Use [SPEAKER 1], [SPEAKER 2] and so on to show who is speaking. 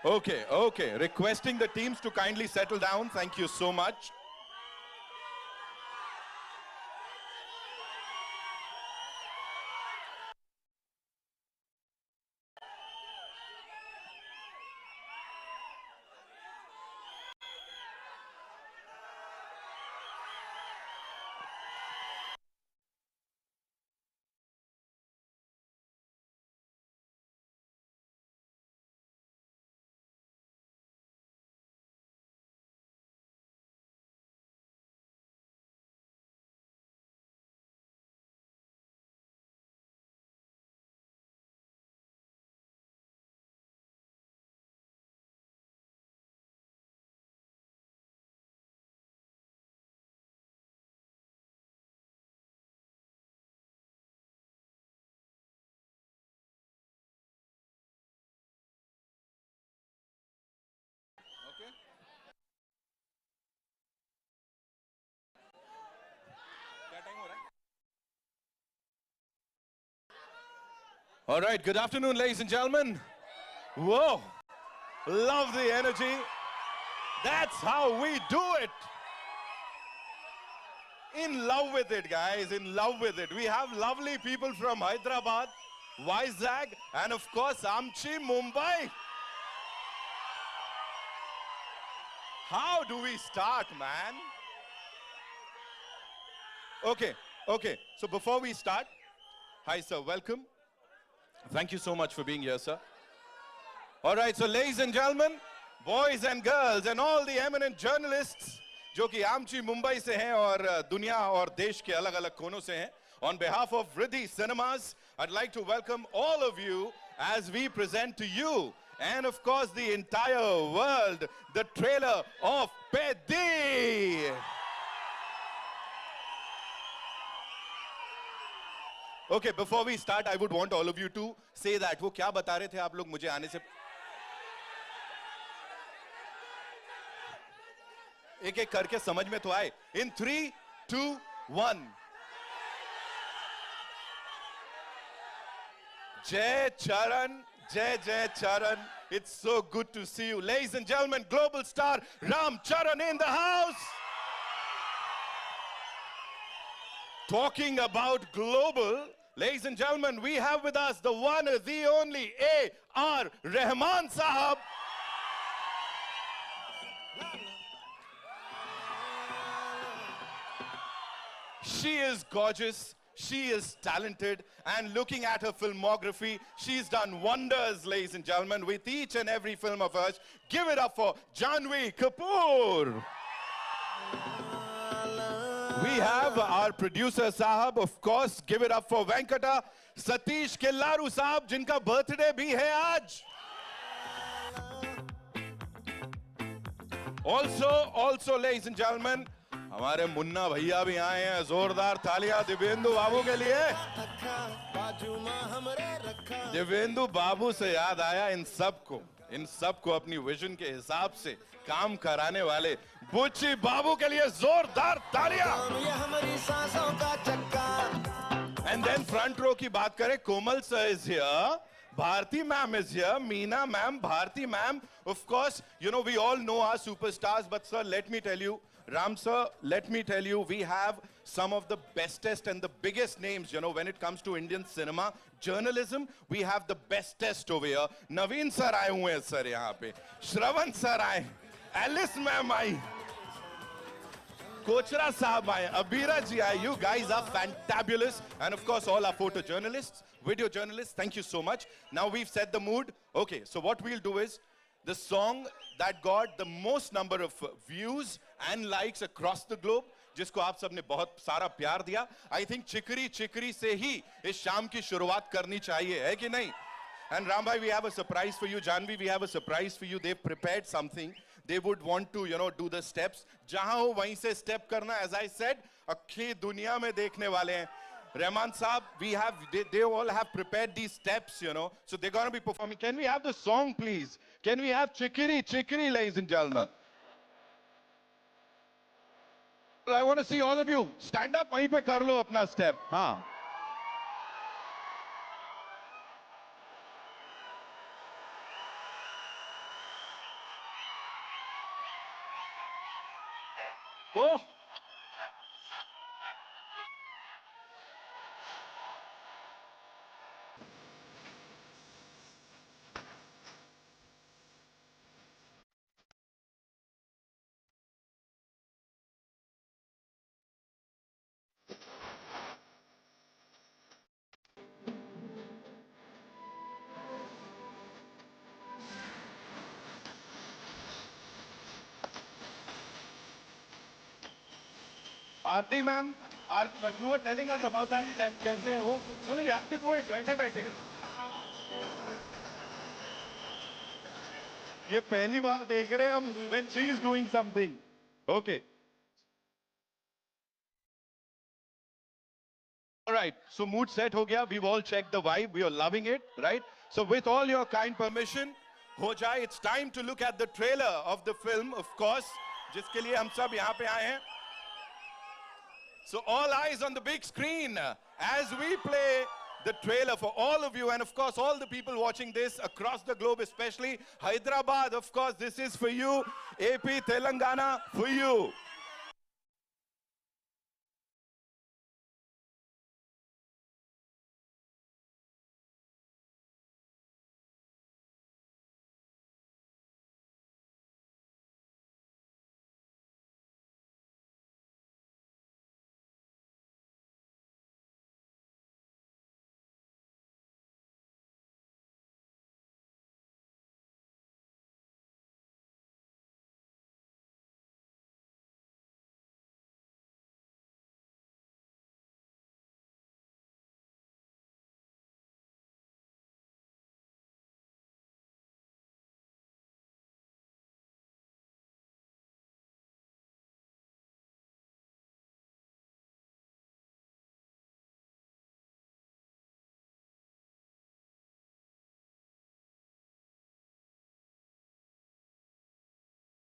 [SPEAKER 1] Okay, okay. Requesting the teams to kindly settle down. Thank you so much. Okay. क्या time हो रहा है? All right, good afternoon, ladies and gentlemen. Whoa, love the energy. That's how we do it. In love with it, guys, in love with it. We have lovely people from Hyderabad, Vizag, and of course, Amchi, Mumbai. How do we start, man? Okay, okay. So before we start, hi, sir, welcome. Thank you so much for being here, sir. All right, so ladies and gentlemen, boys and girls, and all the eminent journalists, जो कि आमची मुंबई से हैं और दुनिया और देश के अलग-अलग कोनों से हैं, on behalf of Riddhi Cinemas, I'd like to welcome all of you as we present to you, and of course the entire world, the trailer of Pedi. Okay, before we start, I would want all of you to say that. वो क्या बता रहे थे आप लोग मुझे आने से? एक एक करके समझ में तो आए. In 3, 2, 1. Jai Charan, Jai Charan. It's so good to see you. Ladies and gentlemen, global star Ram Charan in the house. Talking about global, ladies and gentlemen, we have with us the one, the only A.R. Rahman Sahab. She is gorgeous, she is talented, and looking at her filmography, she's done wonders, ladies and gentlemen, with each and every film of hers. Give it up for Janhvi Kapoor. We have our producer Sahab, of course. Give it up for Venkata Satish Killaru Sahab, jinka birthday bhi hai aaj. Also, ladies and gentlemen, हमारे मुन्ना भैया भी आए हैं. जोरदार तालियां दिव्येंदु बाबू के लिए. दिव्येंदु बाबू से याद आया इन सबको अपनी विजन के हिसाब से काम कराने वाले बुच्ची बाबू के लिए जोरदार तालियां. And then front row की बात करें, कोमल sir is here, Bharti ma'am is here, Meena ma'am, Bharti ma'am. Of course, you know, we all know our superstars, but sir, let me tell you, Ram sir, let me tell you, we have some of the bestest and the biggest names, you know, when it comes to Indian cinema, journalism, we have the bestest over here. Naveen sir आए हुए हैं sir यहाँ पे, Shravan sir आए, Alice ma'am I, Kochra Sahab aaye, Abira ji aaye. You guys are fantabulous. And of course, all our photojournalists, video journalists, thank you so much. Now we've set the mood. Okay, so what we'll do is, the song that got the most number of views and likes across the globe, जिसको आप सबने बहुत सारा प्यार दिया, I think चिकरी चिकरी से ही इस शाम की शुरुआत करनी चाहिए, है कि नहीं? And Rambhai, we have a surprise for you. Janhvi, we have a surprise for you. They've prepared something. They would want to, you know, do the steps. जहाँ हो वहीं से step करना. As I said, अक्खी दुनिया में देखने वाले हैं. Rahman Saab, they all have prepared these steps, you know. So they're going to be performing. Can we have the song, please? Can we have Chikiri, Chikiri, ladies and gentlemen? Well, I want to see all of you. Stand up, वहीं पे कर लो अपना step. हाँ.
[SPEAKER 2] Aarti ma'am, you were telling us about that कैसे हो? बोले यार वो बैठे बैठे ये पहली बार देख रहे हैं हम when she is doing something. Okay.
[SPEAKER 1] All right, so mood set ho gaya. We've all checked the vibe. We are loving it, right? So with all your kind permission, ho jaye, it's time to look at the trailer of the film, of course, jiske liye hum sab yahan pe aaye hain. So all eyes on the big screen as we play the trailer for all of you and of course all the people watching this across the globe, especially Hyderabad. Of course, this is for you. AP, Telangana, for you.